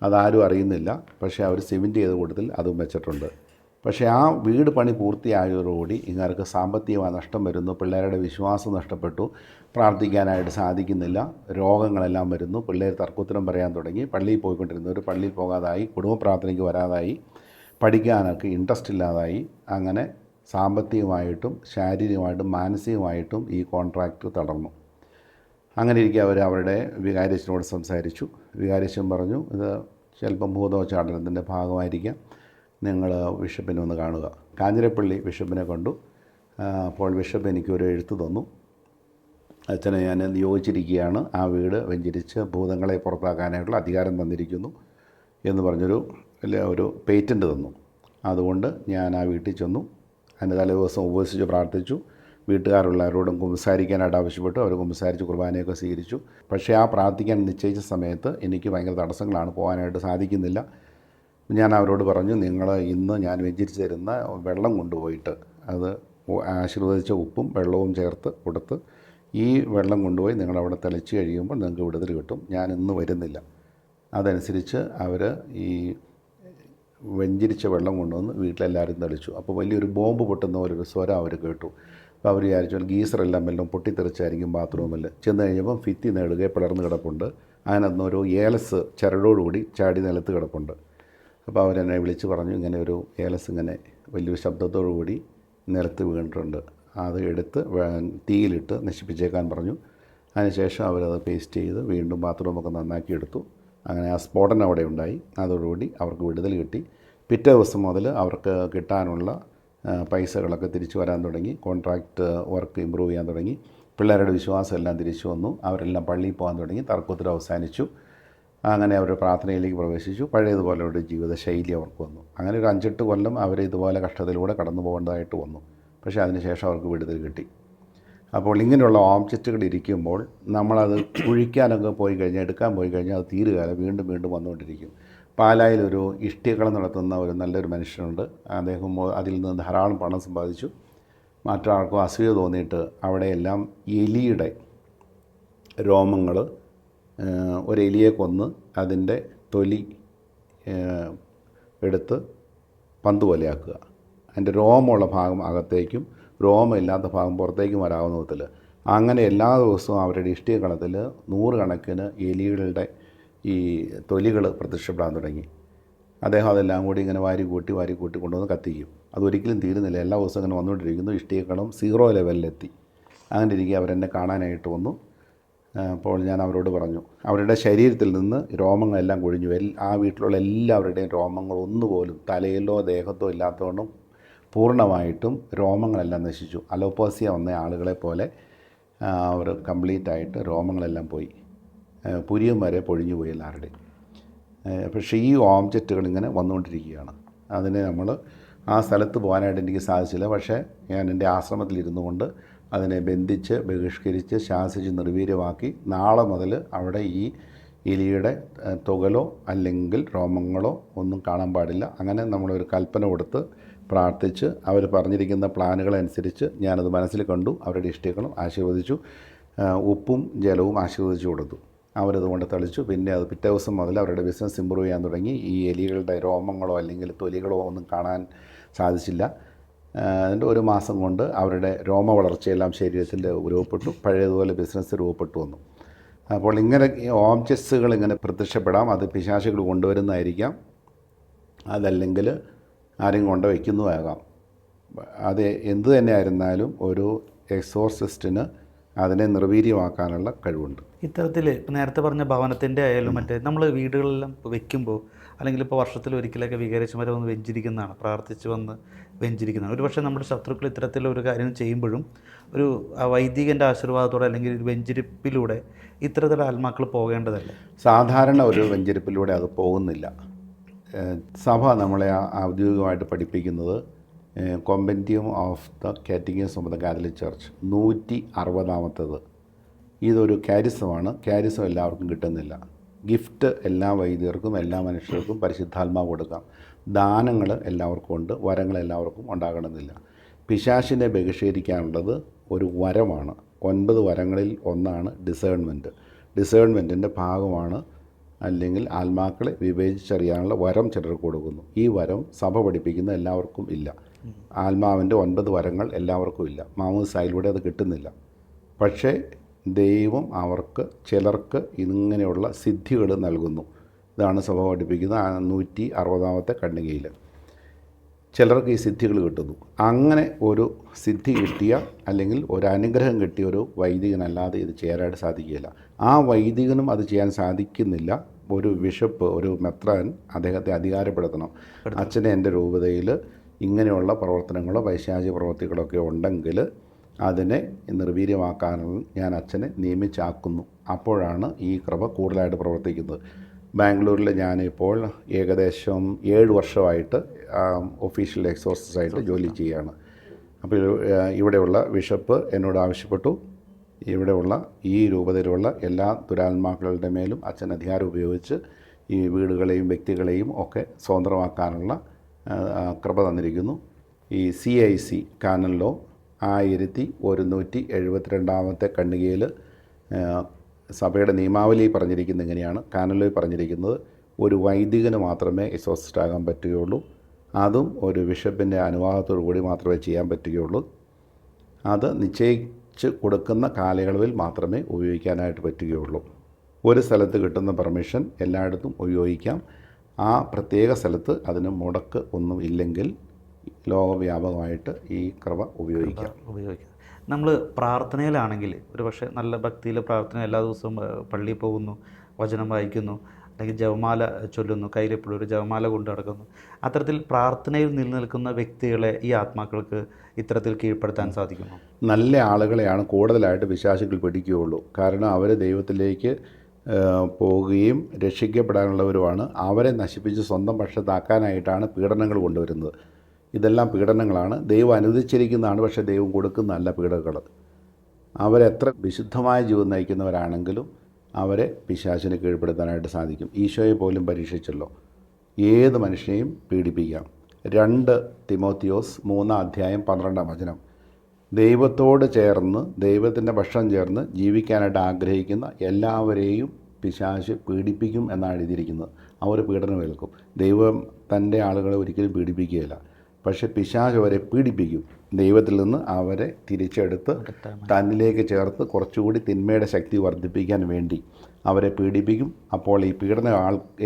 Speaker 1: അതാരും അറിയുന്നില്ല. പക്ഷേ അവർ സിമെൻറ്റ് ചെയ്ത കൂട്ടത്തിൽ അതും വെച്ചിട്ടുണ്ട്. പക്ഷേ ആ വീട് പണി പൂർത്തിയായതോടുകൂടി ഇങ്ങർക്ക് സാമ്പത്തികമായ നഷ്ടം വരുന്നു. പിള്ളേരുടെ വിശ്വാസം നഷ്ടപ്പെട്ടു. പ്രാർത്ഥിക്കാനായിട്ട് സാധിക്കുന്നില്ല. രോഗങ്ങളെല്ലാം വരുന്നു. പിള്ളേർ തർക്കുത്തരം പറയാൻ തുടങ്ങി. പള്ളിയിൽ പോയിക്കൊണ്ടിരുന്നവർ പള്ളിയിൽ പോകാതായി, കുടുംബ പ്രാർത്ഥനയ്ക്ക് വരാതായി, പഠിക്കാനൊക്കെ ഇൻട്രസ്റ്റ് ഇല്ലാതായി. അങ്ങനെ സാമ്പത്തികമായിട്ടും ശാരീരികമായിട്ടും മാനസികമായിട്ടും ഈ കോൺട്രാക്റ്റ് തളർന്നു. അങ്ങനെ ഇരിക്കുക അവർ അവരുടെ വികാരിയച്ഛനോട് സംസാരിച്ചു. വികാരിയച്ഛൻ പറഞ്ഞു, ഇത് ചിലപ്പം ഭൂതോച്ചാടനത്തിൻ്റെ ഭാഗമായിരിക്കാം, നിങ്ങൾ ബിഷപ്പിനെ ഒന്ന് കാണുക. കാഞ്ഞിരപ്പള്ളി ബിഷപ്പിനെ കണ്ടു. അപ്പോൾ ബിഷപ്പ് എനിക്കൊരു എഴുത്ത് തന്നു. അച്ഛനെ ഞാൻ നിയോഗിച്ചിരിക്കുകയാണ്, ആ വീട് വെഞ്ചരിച്ച് ഭൂതങ്ങളെ പുറത്താക്കാനായിട്ടുള്ള അധികാരം തന്നിരിക്കുന്നു എന്ന് പറഞ്ഞൊരു ഒരു പേറ്റൻറ്റ് തന്നു. അതുകൊണ്ട് ഞാൻ ആ വീട്ടിൽ ചെന്നു. അതിൻ്റെ തലേ ദിവസം ഉപവസിച്ച് പ്രാർത്ഥിച്ചു. വീട്ടുകാരുള്ളവരോടും കുമ്പസാരിക്കാനായിട്ട് ആവശ്യപ്പെട്ടു. അവർ കുമ്പസാരിച്ച് കുർബാനയൊക്കെ സ്വീകരിച്ചു. പക്ഷേ ആ പ്രാർത്ഥിക്കാൻ നിശ്ചയിച്ച സമയത്ത് എനിക്ക് ഭയങ്കര തടസ്സങ്ങളാണ്, പോകാനായിട്ട് സാധിക്കുന്നില്ല. ഞാൻ അവരോട് പറഞ്ഞു, നിങ്ങൾ ഇന്ന് ഞാൻ വെഞ്ചരിച്ച് തരുന്ന വെള്ളം കൊണ്ടുപോയിട്ട് അത് ആശീർവദിച്ച ഉപ്പും വെള്ളവും ചേർത്ത് കൊടുത്ത് ഈ വെള്ളം കൊണ്ടുപോയി നിങ്ങളവിടെ തെളിച്ച് കഴിയുമ്പോൾ നിങ്ങൾക്ക് വിടുതൽ കിട്ടും. ഞാൻ ഇന്ന് വരുന്നില്ല. അതനുസരിച്ച് അവർ ഈ വെഞ്ചരിച്ച വെള്ളം കൊണ്ടുവന്ന് വീട്ടിലെല്ലാവരും തെളിച്ചു. അപ്പോൾ വലിയൊരു ബോംബ് പൊട്ടുന്ന പോലൊരു സ്വരം അവർ കേട്ടു. അപ്പോൾ അവർ വിചാരിച്ചാൽ ഗീസറെല്ലാം വല്ലതും പൊട്ടിത്തെറിച്ചായിരിക്കും ബാത്റൂമിൽ. ചെന്ന് കഴിഞ്ഞപ്പം ഭിത്തി നേടുകയെ പിളർന്ന് കിടപ്പുണ്ട്. അതിനകത്തൊരു ഏലസ് ചരടോടുകൂടി ചാടി നിലത്ത് കിടപ്പുണ്ട്. അപ്പോൾ അവരെന്നെ വിളിച്ച് പറഞ്ഞു, ഇങ്ങനെ ഒരു ഏലസ് ഇങ്ങനെ വലിയൊരു ശബ്ദത്തോടു കൂടി നിലത്ത് വീണിട്ടുണ്ട്, അത് എടുത്ത് തീയിലിട്ട് നശിപ്പിച്ചേക്കാൻ പറഞ്ഞു. അതിനുശേഷം അവരത് പേസ്റ്റ് ചെയ്ത് വീണ്ടും ബാത്റൂമൊക്കെ നന്നാക്കി എടുത്തു. അങ്ങനെ ആ സ്ഫോടനം അവിടെ ഉണ്ടായി. അതോടുകൂടി അവർക്ക് വിടുതൽ കിട്ടി. പിറ്റേ ദിവസം മുതൽ അവർക്ക് കിട്ടാനുള്ള പൈസകളൊക്കെ തിരിച്ചു വരാൻ തുടങ്ങി. കോൺട്രാക്റ്റ് വർക്ക് ഇമ്പ്രൂവ് ചെയ്യാൻ തുടങ്ങി. പിള്ളേരുടെ വിശ്വാസം എല്ലാം തിരിച്ചു വന്നു. അവരെല്ലാം പള്ളിയിൽ പോകാൻ തുടങ്ങി. തർക്കത്തിൽ അവസാനിച്ചു. അങ്ങനെ അവർ പ്രാർത്ഥനയിലേക്ക് പ്രവേശിച്ചു. പഴയതുപോലെ ഒരു ജീവിതശൈലി അവർക്ക് വന്നു. അങ്ങനെ ഒരു 5-8 കൊല്ലം അവർ ഇതുപോലെ കഷ്ടത്തിലൂടെ കടന്നു പോകേണ്ടതായിട്ട് വന്നു. പക്ഷേ അതിനുശേഷം അവർക്ക് വിടുതൽ കിട്ടി. അപ്പോൾ ഇങ്ങനെയുള്ള ഓബ്ജക്റ്റുകൾ ഇരിക്കുമ്പോൾ നമ്മളത് കുഴിക്കാനൊക്കെ പോയി കഴിഞ്ഞാൽ, എടുക്കാൻ പോയി കഴിഞ്ഞാൽ അത് തീരുകയില്ല, വീണ്ടും വീണ്ടും വന്നുകൊണ്ടിരിക്കും. പാലായിലൊരു ഇഷ്ടികളം നടത്തുന്ന ഒരു നല്ലൊരു മനുഷ്യനുണ്ട്. അദ്ദേഹം അതിൽ നിന്ന് ധാരാളം പണം സമ്പാദിച്ചു. മറ്റൊരാൾക്കും അസൂയ തോന്നിയിട്ട് അവിടെയെല്ലാം എലിയുടെ രോമങ്ങൾ, ഒരു എലിയെ കൊന്ന് അതിൻ്റെ തൊലി എടുത്ത് പന്ത് പോലെയാക്കുക. അതിൻ്റെ രോമമുള്ള ഭാഗം അകത്തേക്കും രോമമില്ലാത്ത ഭാഗം പുറത്തേക്കും വരാവുന്ന വിധത്തിൽ അങ്ങനെ എല്ലാ ദിവസവും അവരുടെ ഇഷ്ടികകളത്തിൽ 100 കണക്കിന് എലികളുടെ ഈ തൊലികൾ പ്രത്യക്ഷപ്പെടാൻ തുടങ്ങി. അദ്ദേഹം അതെല്ലാം കൂടി ഇങ്ങനെ വാരി കൂട്ടി കൊണ്ടുവന്ന് കത്തിക്കും. അതൊരിക്കലും തീരുന്നില്ല. എല്ലാ ദിവസവും ഇങ്ങനെ വന്നുകൊണ്ടിരിക്കുന്നു. ഇഷ്ടികകളും 0 ലെവലിലെത്തി. അങ്ങനെ ഇരിക്കുക അവരെന്നെ കാണാനായിട്ട് വന്നു. അപ്പോൾ ഞാൻ അവരോട് പറഞ്ഞു, അവരുടെ ശരീരത്തിൽ നിന്ന് രോമങ്ങളെല്ലാം കൊഴിഞ്ഞു. ആ വീട്ടിലുള്ള എല്ലാവരുടെയും രോമങ്ങൾ ഒന്നുപോലും തലയിലോ ദേഹത്തോ ഇല്ലാത്തതുകൊണ്ടും പൂർണ്ണമായിട്ടും രോമങ്ങളെല്ലാം നശിച്ചു. അലോപ്പേസിയ വന്ന ആളുകളെ പോലെ അവർ കംപ്ലീറ്റായിട്ട് രോമങ്ങളെല്ലാം പോയി. പുരിയം വരെ പൊഴിഞ്ഞു പോയി എല്ലാവരുടെയും. പക്ഷേ ഈ ഓബ്ജക്റ്റുകൾ ഇങ്ങനെ വന്നുകൊണ്ടിരിക്കുകയാണ്. അതിനെ നമ്മൾ ആ സ്ഥലത്ത് പോകാനായിട്ട് എനിക്ക് സാധിച്ചില്ല. പക്ഷേ ഞാൻ എൻ്റെ ആശ്രമത്തിലിരുന്നു കൊണ്ട് അതിനെ ബന്ധിച്ച് ബഹിഷ്കരിച്ച് ശാസിച്ച് നിർവീര്യമാക്കി നാളെ മുതൽ അവിടെ ഈ എലിയുടെ തുകലോ അല്ലെങ്കിൽ രോമങ്ങളോ ഒന്നും കാണാൻ പാടില്ല. അങ്ങനെ നമ്മളൊരു കൽപ്പന കൊടുത്ത് പ്രാർത്ഥിച്ച് അവർ പറഞ്ഞിരിക്കുന്ന പ്ലാനുകളനുസരിച്ച് ഞാനത് മനസ്സിൽ കണ്ടു. അവരുടെ ഇഷ്ടികളും ആശീർവദിച്ചു. ഉപ്പും ജലവും ആശീർവദിച്ചു കൊടുത്തു. അവരതുകൊണ്ട് തളിച്ചു. പിന്നെ അത് പിറ്റേ ദിവസം മുതൽ അവരുടെ ബിസിനസ് ഇമ്പ്രൂവ് ചെയ്യാൻ തുടങ്ങി. ഈ എലികളുടെ രോമങ്ങളോ അല്ലെങ്കിൽ തൊലികളോ ഒന്നും കാണാൻ സാധിച്ചില്ല. അതിൻ്റെ 1 മാസം കൊണ്ട് അവരുടെ രോമ വളർച്ചയെല്ലാം ശരീരത്തിൽ രൂപപ്പെട്ടു. പഴയതുപോലെ ബിസിനസ് രൂപപ്പെട്ടു വന്നു. അപ്പോൾ ഇങ്ങനെ ഓബ്ജക്ട്സുകൾ ഇങ്ങനെ പ്രത്യക്ഷപ്പെടാം. അത് പിശാചുകൾ കൊണ്ടുവരുന്നതായിരിക്കാം, അതല്ലെങ്കിൽ ആരെങ്കിലും കൊണ്ട് വയ്ക്കുന്നതാകാം. അത് എന്തു തന്നെ ആയിരുന്നാലും ഒരു എക്സോർസിസ്റ്റിന് അതിനെ നിർവീര്യമാക്കാനുള്ള കഴിവുണ്ട്.
Speaker 2: ഇത്തരത്തിൽ ഇപ്പോൾ നേരത്തെ പറഞ്ഞ ഭവനത്തിൻ്റെ ആയാലും മറ്റേ നമ്മൾ വീടുകളെല്ലാം വെക്കുമ്പോൾ അല്ലെങ്കിൽ ഇപ്പോൾ വർഷത്തിൽ ഒരിക്കലൊക്കെ വികാരിച്ചമാരെ വന്ന് വെഞ്ചിരിക്കുന്നതാണ്, പ്രാർത്ഥിച്ച് വന്ന് വെഞ്ചിരിക്കുന്നതാണ്. ഒരു പക്ഷേ നമ്മുടെ ശത്രുക്കൾ ഇത്തരത്തിലൊരു കാര്യം ചെയ്യുമ്പോഴും ഒരു വൈദികൻ്റെ ആശീർവാദത്തോടെ അല്ലെങ്കിൽ ഒരു വെഞ്ചിരിപ്പിലൂടെ ഇത്തരത്തിലുള്ള ആത്മാക്കൾ പോകേണ്ടതല്ലേ?
Speaker 1: സാധാരണ ഒരു വെഞ്ചരിപ്പിലൂടെ അത് പോകുന്നില്ല. സഭ നമ്മളെ ഔദ്യോഗികമായിട്ട് പഠിപ്പിക്കുന്നത് compendium of the catechism of the Catholic church 160-ാമത്തേത്. ഇതൊരു കാരിസമാണ്. കാരിസം എല്ലാവർക്കും കിട്ടുന്നില്ല. ഗിഫ്റ്റ് എല്ലാ വൈദികർക്കും എല്ലാ മനുഷ്യർക്കും പരിശുദ്ധാത്മാവ് കൊടുക്കാം. ദാനങ്ങൾ എല്ലാവർക്കും ഉണ്ട്, വരങ്ങൾ എല്ലാവർക്കും ഉണ്ടാകണമെന്നില്ല. പിശാചിനെ ബഹിഷ്കരിക്കാനുള്ളത് ഒരു വരമാണ്. 9 വരങ്ങളിൽ ഒന്നാണ് ഡിസേൺമെൻറ്റ്. ഡിസേൺമെൻറ്റിൻ്റെ ഭാഗമാണ് അല്ലെങ്കിൽ ആത്മാക്കളെ വിവേചിച്ചറിയാനുള്ള വരം ചിലർക്ക് കൊടുക്കുന്നു. ഈ വരം സഭ പഠിപ്പിക്കുന്ന എല്ലാവർക്കും ഇല്ല. ആത്മാവിൻ്റെ 9 വരങ്ങൾ എല്ലാവർക്കും ഇല്ല. മാമോദിസായിലൂടെ അത് കിട്ടുന്നില്ല. പക്ഷേ ദൈവം അവർക്ക് ചിലർക്ക് ഇങ്ങനെയുള്ള സിദ്ധികൾ നൽകുന്നു. ഇതാണ് സഭ പഠിപ്പിക്കുന്ന 160-ാമത്തെ ഖണ്ഡികയിൽ. ചിലർക്ക് ഈ സിദ്ധികൾ കിട്ടുന്നു. അങ്ങനെ ഒരു സിദ്ധി കിട്ടിയ അല്ലെങ്കിൽ ഒരു അനുഗ്രഹം കിട്ടിയ ഒരു വൈദികനല്ലാതെ ഇത് ചെയ്യാനായിട്ട് സാധിക്കില്ല. ആ വൈദികനും അത് ചെയ്യാൻ സാധിക്കുന്നില്ല. ഒരു ബിഷപ്പ്, ഒരു മെത്രാൻ അദ്ദേഹത്തെ അധികാരപ്പെടുത്തണം. അച്ഛനെ എൻ്റെ രൂപതയിൽ ഇങ്ങനെയുള്ള പ്രവർത്തനങ്ങളോ പൈശാചിക പ്രവർത്തികളൊക്കെ ഉണ്ടെങ്കിൽ അതിനെ നിർവീര്യമാക്കാനുള്ള ഞാൻ അച്ഛനെ നിയമിച്ചാക്കുന്നു. അപ്പോഴാണ് ഈ കൃപ കൂടുതലായിട്ട് പ്രവർത്തിക്കുന്നത്. ബാംഗ്ലൂരിൽ ഞാനിപ്പോൾ ഏകദേശം 7 വർഷമായിട്ട് ഒഫീഷ്യൽ എക്സോർസിസ്റ്റായിട്ട് ജോലി ചെയ്യുകയാണ്. അപ്പോൾ ഇവിടെയുള്ള ബിഷപ്പ് എന്നോട് ആവശ്യപ്പെട്ടു, ഇവിടെയുള്ള ഈ രൂപതയിലുള്ള എല്ലാ ദുരാത്മാക്കളുടെ മേലും അച്ഛൻ അധികാരം ഉപയോഗിച്ച് ഈ വീടുകളെയും വ്യക്തികളെയും ഒക്കെ സ്വതന്ത്രമാക്കാനുള്ള കൃപ തന്നിരിക്കുന്നു. ഈ CIC കാനൻ ലോ 1172-ാമത്തെ ഖണ്ഡികയിൽ സഭയുടെ നിയമാവലി പറഞ്ഞിരിക്കുന്നത് ഇങ്ങനെയാണ്. കാനൻ ലോയിൽ പറഞ്ഞിരിക്കുന്നത് ഒരു വൈദികന് മാത്രമേ എക്സോർസിസ്റ്റ് ആകാൻ പറ്റുകയുള്ളൂ. അതും ഒരു ബിഷപ്പിൻ്റെ അനുവാദത്തോടു കൂടി മാത്രമേ ചെയ്യാൻ പറ്റുകയുള്ളൂ. അത് നിശ്ചയിച്ച് കൊടുക്കുന്ന കാലയളവിൽ മാത്രമേ ഉപയോഗിക്കാനായിട്ട് പറ്റുകയുള്ളൂ. ഒരു സ്ഥലത്ത് കിട്ടുന്ന പെർമിഷൻ എല്ലായിടത്തും ഉപയോഗിക്കാം. ആ പ്രത്യേക സ്ഥലത്ത് അതിന് മുടക്ക് ഒന്നും ഇല്ലെങ്കിൽ ലോകവ്യാപകമായിട്ട് ഈ കൃപ ഉപയോഗിക്കാം.
Speaker 2: നമ്മൾ പ്രാർത്ഥനയിലാണെങ്കിൽ ഒരു പക്ഷേ നല്ല ഭക്തിയിൽ പ്രാർത്ഥന എല്ലാ ദിവസവും പള്ളിയിൽ പോകുന്നു, വചനം വായിക്കുന്നു, അല്ലെങ്കിൽ ജപമാല ചൊല്ലുന്നു, കയ്യിലെപ്പോഴും ഒരു ജപമാല കൊണ്ട് നടക്കുന്നു. അത്തരത്തിൽ പ്രാർത്ഥനയിൽ നിലനിൽക്കുന്ന വ്യക്തികളെ ഈ ആത്മാക്കൾക്ക് ഇത്തരത്തിൽ കീഴ്പ്പെടുത്താൻ സാധിക്കുമോ?
Speaker 1: നല്ല ആളുകളെയാണ് കൂടുതലായിട്ട് പിശാചുക്കൾ പിടിക്കുകയുള്ളൂ. കാരണം അവർ ദൈവത്തിലേക്ക് പോവുകയും രക്ഷിക്കപ്പെടാനുള്ളവരുമാണ്. അവരെ നശിപ്പിച്ച് സ്വന്തം പക്ഷത്താക്കാനായിട്ടാണ് പീഡനങ്ങൾ കൊണ്ടുവരുന്നത്. ഇതെല്ലാം പീഡനങ്ങളാണ്. ദൈവം അനുവദിച്ചിരിക്കുന്നതാണ്, പക്ഷേ ദൈവം കൊടുക്കുന്നതല്ല പീഡനങ്ങൾ. അവരെത്ര വിശുദ്ധമായ ജീവിതം നയിക്കുന്നവരാണെങ്കിലും അവരെ പിശാചിന് കീഴ്പ്പെടുത്താനായിട്ട് സാധിക്കും. ഈശോയെ പോലും പരീക്ഷിച്ചല്ലോ. ഏത് മനുഷ്യനെയും പീഡിപ്പിക്കാം. 2 തിമോത്തിയോസ് 3:12 ദൈവത്തോട് ചേർന്ന്, ദൈവത്തിൻ്റെ പക്ഷം ചേർന്ന് ജീവിക്കാനായിട്ട് ആഗ്രഹിക്കുന്ന എല്ലാവരെയും പിശാച് പീഡിപ്പിക്കും എന്നാണ് എഴുതിയിരിക്കുന്നത്. അവർ പീഡനമേൽക്കും. ദൈവം തൻ്റെ ആളുകളെ ഒരിക്കലും പീഡിപ്പിക്കുകയില്ല. പക്ഷേ പിശാച് അവരെ പീഡിപ്പിക്കും. ദൈവത്തിൽ നിന്ന് അവരെ തിരിച്ചെടുത്ത് തന്നിലേക്ക് ചേർത്ത് കുറച്ചുകൂടി തിന്മയുടെ ശക്തി വർദ്ധിപ്പിക്കാൻ വേണ്ടി അവരെ പീഡിപ്പിക്കും. അപ്പോൾ ഈ പീഡന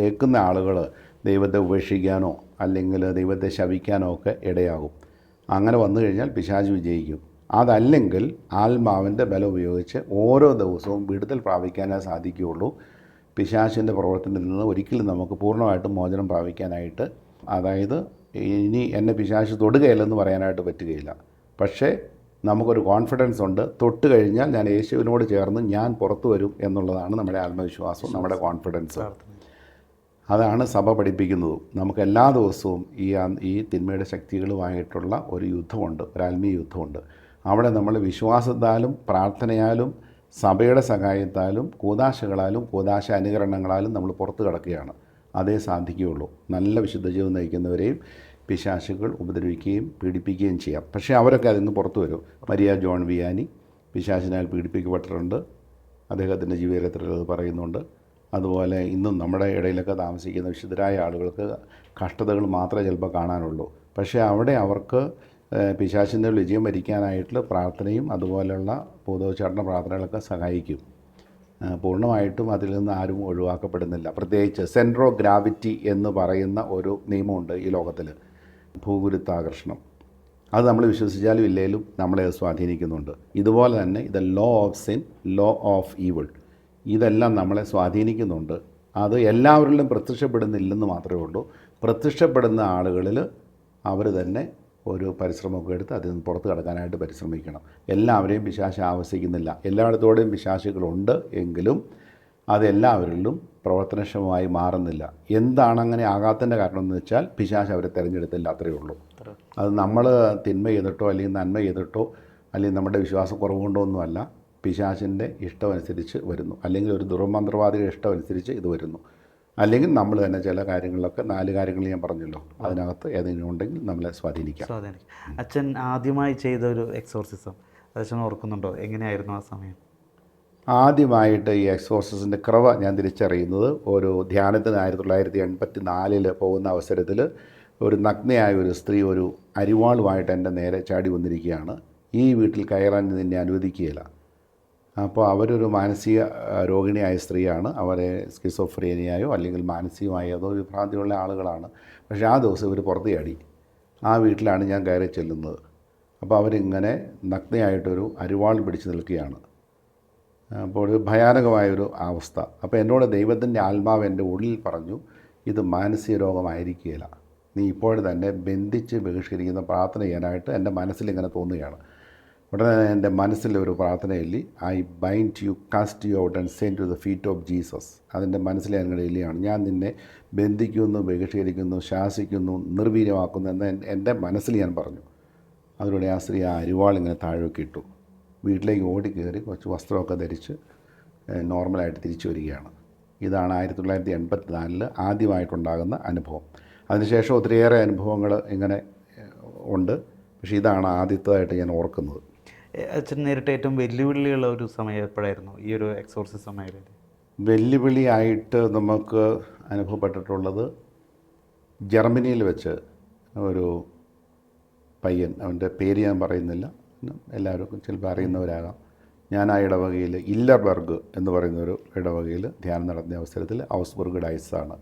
Speaker 1: ഏൽക്കുന്ന ആളുകൾ ദൈവത്തെ ഉപേക്ഷിക്കാനോ അല്ലെങ്കിൽ ദൈവത്തെ ശപിക്കാനോ ഒക്കെ ഇടയാകും. അങ്ങനെ വന്നു കഴിഞ്ഞാൽ പിശാച് വിജയിക്കും. അതല്ലെങ്കിൽ ആത്മാവിൻ്റെ ബലം ഉപയോഗിച്ച് ഓരോ ദിവസവും വിടുതൽ പ്രാപിക്കാനേ സാധിക്കുകയുള്ളൂ. പിശാചിൻ്റെ പ്രവർത്തനത്തിൽ നിന്ന് ഒരിക്കലും നമുക്ക് പൂർണ്ണമായിട്ടും മോചനം പ്രാപിക്കാനായിട്ട്, അതായത് ഇനി എന്നെ പിശാച് തൊടുകയില്ലെന്ന് പറയാനായിട്ട് പറ്റുകയില്ല. പക്ഷേ നമുക്കൊരു കോൺഫിഡൻസ് ഉണ്ട്, തൊട്ട് കഴിഞ്ഞാൽ ഞാൻ യേശുവിനോട് ചേർന്ന് ഞാൻ പുറത്തു വരും എന്നുള്ളതാണ് നമ്മുടെ ആത്മവിശ്വാസവും നമ്മുടെ കോൺഫിഡൻസ്. അതാണ് സഭ പഠിപ്പിക്കുന്നതും. നമുക്ക് എല്ലാ ദിവസവും ഈ തിന്മയുടെ ശക്തികളുമായിട്ടുള്ള ഒരു യുദ്ധമുണ്ട്, ഒരു ആത്മീയ യുദ്ധമുണ്ട്. അവിടെ നമ്മൾ വിശ്വാസത്താലും പ്രാർത്ഥനയാലും സഭയുടെ സഹായത്താലും കൂദാശകളാലും കൂദാശ അനുകരണങ്ങളാലും നമ്മൾ പുറത്ത് കിടക്കുകയാണ്. അതേ സാധിക്കുകയുള്ളൂ. നല്ല വിശുദ്ധ ജീവിതം നയിക്കുന്നവരെയും പിശാചുകൾ ഉപദ്രവിക്കുകയും പീഡിപ്പിക്കുകയും ചെയ്യാം. പക്ഷേ അവരൊക്കെ അതിൽ നിന്ന് പുറത്തു വരും. മരിയ ജോൺ വിയാനി പിശാചിനാൽ പീഡിപ്പിക്കപ്പെട്ടിട്ടുണ്ട്. അദ്ദേഹത്തിൻ്റെ ജീവചരിത്രത്തിൽ അത് പറയുന്നുണ്ട്. അതുപോലെ ഇന്നും നമ്മുടെ ഇടയിലൊക്കെ താമസിക്കുന്ന വിശുദ്ധരായ ആളുകൾക്ക് കഷ്ടതകൾ മാത്രമേ ചിലപ്പോൾ കാണാനുള്ളൂ. പക്ഷേ അവിടെ അവർക്ക് പിശാചിൻ്റെ വിജയം വരിക്കാനായിട്ടുള്ള പ്രാർത്ഥനയും അതുപോലെയുള്ള ഭൂതോച്ചാരണ പ്രാർത്ഥനകളൊക്കെ സഹായിക്കും. പൂർണ്ണമായിട്ടും അതിൽ നിന്ന് ആരും ഒഴിവാക്കപ്പെടുന്നില്ല. പ്രത്യേകിച്ച് സെൻട്രോ ഗ്രാവിറ്റി എന്ന് പറയുന്ന ഒരു നിയമമുണ്ട് ഈ ലോകത്തിൽ, ഭൂഗുരുത്വാകർഷണം. അത് നമ്മൾ വിശ്വസിച്ചാലും ഇല്ലെങ്കിലും നമ്മളെ സ്വാധീനിക്കുന്നുണ്ട്. ഇതുപോലെ തന്നെ ഇത് law of sin, law of evil, ഇതെല്ലാം നമ്മളെ സ്വാധീനിക്കുന്നുണ്ട്. അത് എല്ലാവരിലും പ്രത്യക്ഷപ്പെടുന്നില്ലെന്ന് മാത്രമേ ഉള്ളൂ. പ്രത്യക്ഷപ്പെടുന്ന ആളുകളിൽ അവർ തന്നെ ഒരു പരിശ്രമമൊക്കെ എടുത്ത് അതിൽ നിന്ന് പുറത്ത് കടക്കാനായിട്ട് പരിശ്രമിക്കണം. എല്ലാവരെയും പിശാച് ആവശ്യിക്കുന്നില്ല. എല്ലായിടത്തോടെയും പിശാചുകളുണ്ട് എങ്കിലും അതെല്ലാവരിലും പ്രവർത്തനക്ഷമമായി മാറുന്നില്ല. എന്താണ് അങ്ങനെ ആകാത്തതിൻ്റെ കാരണം എന്ന് വെച്ചാൽ പിശാച് അവരെ തിരഞ്ഞെടുത്തില്ല, അത്രയേ ഉള്ളൂ. അത് നമ്മൾ തിന്മ ചെയ്തിട്ടോ അല്ലെങ്കിൽ നന്മ ചെയ്തിട്ടോ അല്ലെങ്കിൽ നമ്മുടെ വിശ്വാസക്കുറവ് കൊണ്ടോ ഒന്നുമല്ല. പിശാചിൻ്റെ ഇഷ്ടമനുസരിച്ച് വരുന്നു, അല്ലെങ്കിൽ ഒരു ദുർമന്ത്രവാദിയുടെ ഇഷ്ടമനുസരിച്ച് ഇത് വരുന്നു, അല്ലെങ്കിൽ നമ്മൾ തന്നെ ചില കാര്യങ്ങളിലൊക്കെ 4 കാര്യങ്ങൾ ഞാൻ പറഞ്ഞല്ലോ, അതിനകത്ത് ഏതെങ്കിലും ഉണ്ടെങ്കിൽ നമ്മളെ സ്വാധീനിക്കാം.
Speaker 2: അച്ഛൻ ആദ്യമായി ചെയ്ത ഒരു എക്സോർസിസം അച്ഛൻ ഓർക്കുന്നുണ്ടോ? എങ്ങനെയായിരുന്നു ആ സമയം?
Speaker 1: ആദ്യമായിട്ട് ഈ എക്സോർസിസിൻ്റെ കുറവ് ഞാൻ തിരിച്ചറിയുന്നത് ഒരു ധ്യാനത്തിന് 1984 പോകുന്ന അവസരത്തിൽ ഒരു നഗ്നയായ ഒരു സ്ത്രീ ഒരു അരിവാളുമായിട്ട് എൻ്റെ നേരെ ചാടി വന്നിരിക്കുകയാണ്. ഈ വീട്ടിൽ കയറാൻ നിന്നെ അനുവദിക്കുകയില്ല. അപ്പോൾ അവരൊരു മാനസിക രോഗിണിയായ സ്ത്രീയാണ്. അവരെ സ്കിസോഫ്രീനിയായോ അല്ലെങ്കിൽ മാനസികമായോ ഏതോ വിഭ്രാന്തിയുള്ള ആളുകളാണ്. പക്ഷേ ആ ദിവസം ഇവർ പുറത്ത് ചാടി. ആ വീട്ടിലാണ് ഞാൻ കയറി ചെല്ലുന്നത്. അപ്പോൾ അവരിങ്ങനെ നഗ്നയായിട്ടൊരു അരിവാൾ പിടിച്ച് നിൽക്കുകയാണ്. അപ്പോൾ ഒരു ഭയാനകമായൊരു അവസ്ഥ. അപ്പോൾ എന്നോട് ദൈവത്തിൻ്റെ ആത്മാവ് എൻ്റെ ഉള്ളിൽ പറഞ്ഞു, ഇത് മാനസിക രോഗമായിരിക്കുകയില്ല, നീ ഇപ്പോൾ തന്നെ ബന്ധിച്ച് ബഹിഷ്കരിക്കുന്ന പ്രാർത്ഥന ചെയ്യാനായിട്ട് എൻ്റെ മനസ്സിലിങ്ങനെ തോന്നുകയാണ്. ഉടനെ എൻ്റെ മനസ്സിലൊരു പ്രാർത്ഥനയില്ലേ, I bind you, cast you out and send to the feet of Jesus. അതിൻ്റെ മനസ്സിലെ ഞങ്ങളുടെ ഇല്ലയാണ്, ഞാൻ നിന്നെ ബന്ധിക്കുന്നു, ബഹിഷ്കരിക്കുന്നു, ശാസിക്കുന്നു, നിർവീര്യമാക്കുന്നു എന്ന് എൻ്റെ മനസ്സിൽ ഞാൻ പറഞ്ഞു. അതിലൂടെ ആ സ്ത്രീ ആ അരിവാളിങ്ങനെ താഴേക്ക് ഇട്ടു. വീട്ടിലേക്ക് ഓടിക്കയറി കുറച്ച് വസ്ത്രമൊക്കെ ധരിച്ച് നോർമലായിട്ട് തിരിച്ചു വരികയാണ്. ഇതാണ് 1984 ആദ്യമായിട്ടുണ്ടാകുന്ന അനുഭവം. അതിനുശേഷം ഒത്തിരിയേറെ അനുഭവങ്ങൾ ഇങ്ങനെ ഉണ്ട്. പക്ഷേ ഇതാണ് ആദ്യത്തേതായിട്ട് ഞാൻ ഓർക്കുന്നത്.
Speaker 2: അച്ഛൻ നേരിട്ട് ഏറ്റവും വെല്ലുവിളിയുള്ള ഒരു സമയം എപ്പോഴായിരുന്നു ഈ ഒരു എക്സോർസിസം സമയത്ത്?
Speaker 1: വെല്ലുവിളിയായിട്ട് നമുക്ക് അനുഭവപ്പെട്ടിട്ടുള്ളത് ജർമ്മനിയിൽ വെച്ച് ഒരു പയ്യൻ, അവൻ്റെ പേര് ഞാൻ പറയുന്നില്ല, എല്ലാവർക്കും ചിലപ്പോൾ അറിയുന്നവരാകാം. ഞാൻ ആ ഇടവകയിൽ ഇല്ലർബർഗ് എന്ന് പറയുന്നൊരു ഇടവകയിൽ ധ്യാനം നടത്തിയ അവസരത്തിൽ ഔസ്ബർഗ് ഡയസാണ്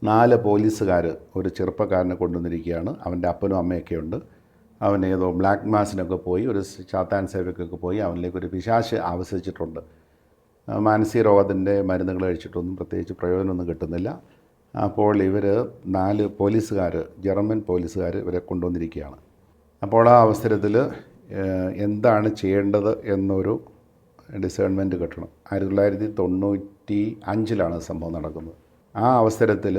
Speaker 1: 4 പോലീസുകാർ ഒരു ചെറുപ്പക്കാരനെ കൊണ്ടുവന്നിരിക്കുകയാണ്. അവൻ്റെ അപ്പനും അമ്മയൊക്കെ ഉണ്ട്. അവൻ ഏതോ ബ്ലാക്ക് മാസിനൊക്കെ പോയി, ഒരു ചാത്താൻ സേവയ്ക്കൊക്കെ പോയി അവനിലേക്ക് ഒരു പിശാച് ആവശ്യിച്ചിട്ടുണ്ട്. മാനസിക രോഗത്തിൻ്റെ മരുന്നുകൾ കഴിച്ചിട്ടൊന്നും പ്രത്യേകിച്ച് പ്രയോജനമൊന്നും കിട്ടുന്നില്ല. അപ്പോൾ ഇവർ 4 പോലീസുകാർ, ജർമ്മൻ പോലീസുകാർ ഇവരെ കൊണ്ടുവന്നിരിക്കുകയാണ്. അപ്പോൾ ആ അവസരത്തിൽ എന്താണ് ചെയ്യേണ്ടത് എന്നൊരു ഡിസേൺമെൻറ്റ് കിട്ടണം. 1995 സംഭവം നടക്കുന്നത്. ആ അവസരത്തിൽ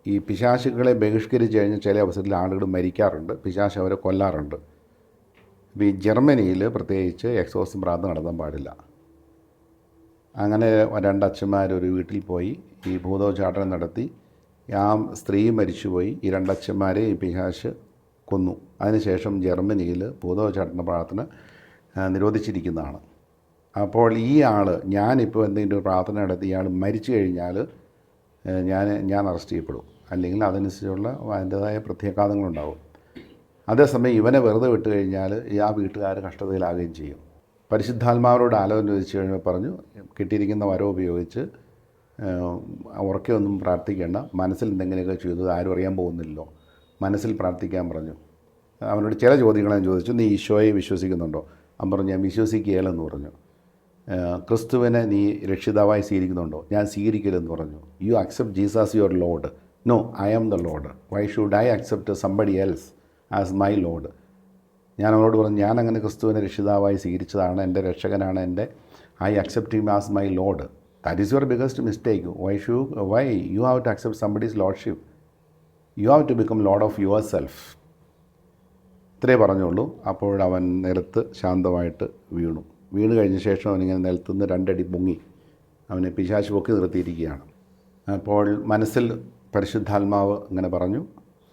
Speaker 1: ഈ പിശാചുകളെ ബഹിഷ്കരിച്ച് കഴിഞ്ഞാൽ ചില അവസരത്തിൽ ആളുകൾ മരിക്കാറുണ്ട്, പിശാച് അവരെ കൊല്ലാറുണ്ട്. ഇപ്പോൾ ഈ ജർമ്മനിയിൽ പ്രത്യേകിച്ച് എക്സോർസിസം പ്രാർത്ഥന നടത്താൻ പാടില്ല. അങ്ങനെ 2 അച്ഛന്മാർ ഒരു വീട്ടിൽ പോയി ഈ ഭൂതോച്ചാടനം നടത്തി ആ സ്ത്രീ മരിച്ചുപോയി. ഈ രണ്ടച്ഛന്മാരെ ഈ പിശാച് കൊന്നു. അതിനുശേഷം ജർമ്മനിയിൽ ഭൂതോച്ചാടന പ്രാർത്ഥന നിരോധിച്ചിരിക്കുന്നതാണ്. അപ്പോൾ ഈ ആൾ, ഞാനിപ്പോൾ എന്തെങ്കിലും ഒരു പ്രാർത്ഥന നടത്തി ഇയാൾ മരിച്ചു കഴിഞ്ഞാൽ ഞാൻ അറസ്റ്റ് ചെയ്യപ്പെടും, അല്ലെങ്കിൽ അതനുസരിച്ചുള്ള അതിൻ്റേതായ പ്രത്യാഘാതങ്ങളുണ്ടാവും. അതേസമയം ഇവനെ വെറുതെ വിട്ട് കഴിഞ്ഞാൽ ആ വീട്ടുകാർ കഷ്ടതയിലാകുകയും ചെയ്യും. പരിശുദ്ധാത്മാവരോട് ആലോചന ചോദിച്ചു കഴിഞ്ഞാൽ പറഞ്ഞു, കിട്ടിയിരിക്കുന്ന വരം ഉപയോഗിച്ച് ഉറക്കെ ഒന്നും പ്രാർത്ഥിക്കേണ്ട, മനസ്സിൽ എന്തെങ്കിലുമൊക്കെ ചെയ്തത് ആരും അറിയാൻ പോകുന്നില്ലല്ലോ, മനസ്സിൽ പ്രാർത്ഥിക്കാൻ പറഞ്ഞു. അവനോട് ചില ചോദ്യങ്ങൾ ഞാൻ ചോദിച്ചു. നീ ഈശോയെ വിശ്വസിക്കുന്നുണ്ടോ? അവൻ പറഞ്ഞു, ഞാൻ വിശ്വസിക്കുകയില്ലെന്ന് പറഞ്ഞു. ക്രിസ്തുവിനെ നീ രക്ഷിതാവായി സ്വീകരിക്കുന്നുണ്ടോ? ഞാൻ സ്വീകരിക്കില്ലെന്ന് പറഞ്ഞു. You accept Jesus your Lord? No, I am the Lord. Why should I accept somebody else as my Lord? ഞാൻ അവനോട് പറഞ്ഞു, ഞാൻ അങ്ങനെ ക്രിസ്തുവിനെ രക്ഷിതാവായി സ്വീകരിച്ചതാണ്, എൻ്റെ രക്ഷകനാണ്, I accept him as my Lord. That is your biggest mistake. Why you have to accept somebody's lordship? You have to become Lord of yourself. ഇത്രേ പറഞ്ഞുള്ളൂ. അപ്പോഴവൻ നിലത്ത് ശാന്തമായിട്ട് വീണ് കഴിഞ്ഞ ശേഷം അവനിങ്ങനെ നിലത്തുനിന്ന് 2 അടി പൊങ്ങി. അവനെ പിശാച് പൊക്കി നിർത്തിയിരിക്കുകയാണ്. അപ്പോൾ മനസ്സിൽ പരിശുദ്ധാത്മാവ് ഇങ്ങനെ പറഞ്ഞു,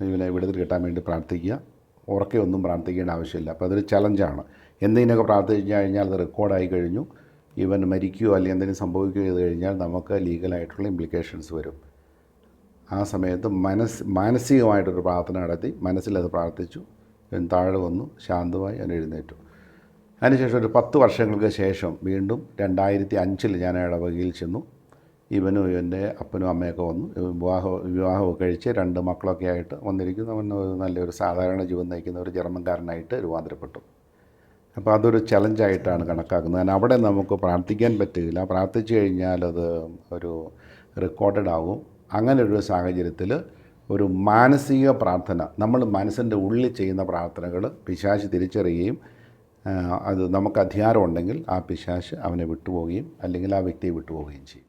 Speaker 1: ഇവനെ വിടുതൽ കിട്ടാൻ വേണ്ടി പ്രാർത്ഥിക്കുക, ഉറക്കെ ഒന്നും പ്രാർത്ഥിക്കേണ്ട ആവശ്യമില്ല. അപ്പോൾ അതൊരു ചലഞ്ചാണ്. എന്തെങ്കിലുമൊക്കെ പ്രാർത്ഥിച്ചു കഴിഞ്ഞാൽ അത് റെക്കോർഡായി കഴിഞ്ഞു. ഇവൻ മരിക്കുകയോ അല്ലെങ്കിൽ എന്തെങ്കിലും സംഭവിക്കുകയോ ചെയ്ത് കഴിഞ്ഞാൽ നമുക്ക് ലീഗലായിട്ടുള്ള ഇംപ്ലിക്കേഷൻസ് വരും. ആ സമയത്ത് മാനസികമായിട്ടൊരു പ്രാർത്ഥന നടത്തി മനസ്സിലത് പ്രാർത്ഥിച്ചു. ഇവൻ താഴെ വന്നു, ശാന്തമായി അവൻ എഴുന്നേറ്റു. അതിനുശേഷം ഒരു 10 വർഷങ്ങൾക്ക് ശേഷം വീണ്ടും 2005 ഞാൻ ഇടവകയിൽ ചെന്നു. ഇവനും ഇവൻ്റെ അപ്പനും അമ്മയൊക്കെ വന്നു. വിവാഹമൊക്കെ കഴിച്ച് 2 മക്കളൊക്കെ ആയിട്ട് വന്നിരിക്കുന്നു. അവൻ നല്ലൊരു സാധാരണ ജീവൻ നയിക്കുന്ന ഒരു ജർമ്മൻകാരനായിട്ട് രൂപാന്തരപ്പെട്ടു. അപ്പോൾ അതൊരു ചലഞ്ചായിട്ടാണ് കണക്കാക്കുന്നത്. കാരണം അവിടെ നമുക്ക് പ്രാർത്ഥിക്കാൻ പറ്റുകയില്ല. പ്രാർത്ഥിച്ചു കഴിഞ്ഞാൽ അത് ഒരു റെക്കോർഡഡ് ആകും. അങ്ങനൊരു സാഹചര്യത്തിൽ ഒരു മാനസിക പ്രാർത്ഥന, നമ്മൾ മനസ്സിൻ്റെ ഉള്ളിൽ ചെയ്യുന്ന പ്രാർത്ഥനകൾ പിശാച് തിരിച്ചറിയുകയും അത് നമുക്ക് അധികാരമുണ്ടെങ്കിൽ ആ പിശാച് അവനെ വിട്ടുപോവുകയും അല്ലെങ്കിൽ ആ വ്യക്തിയെ വിട്ടുപോവുകയും ചെയ്യും.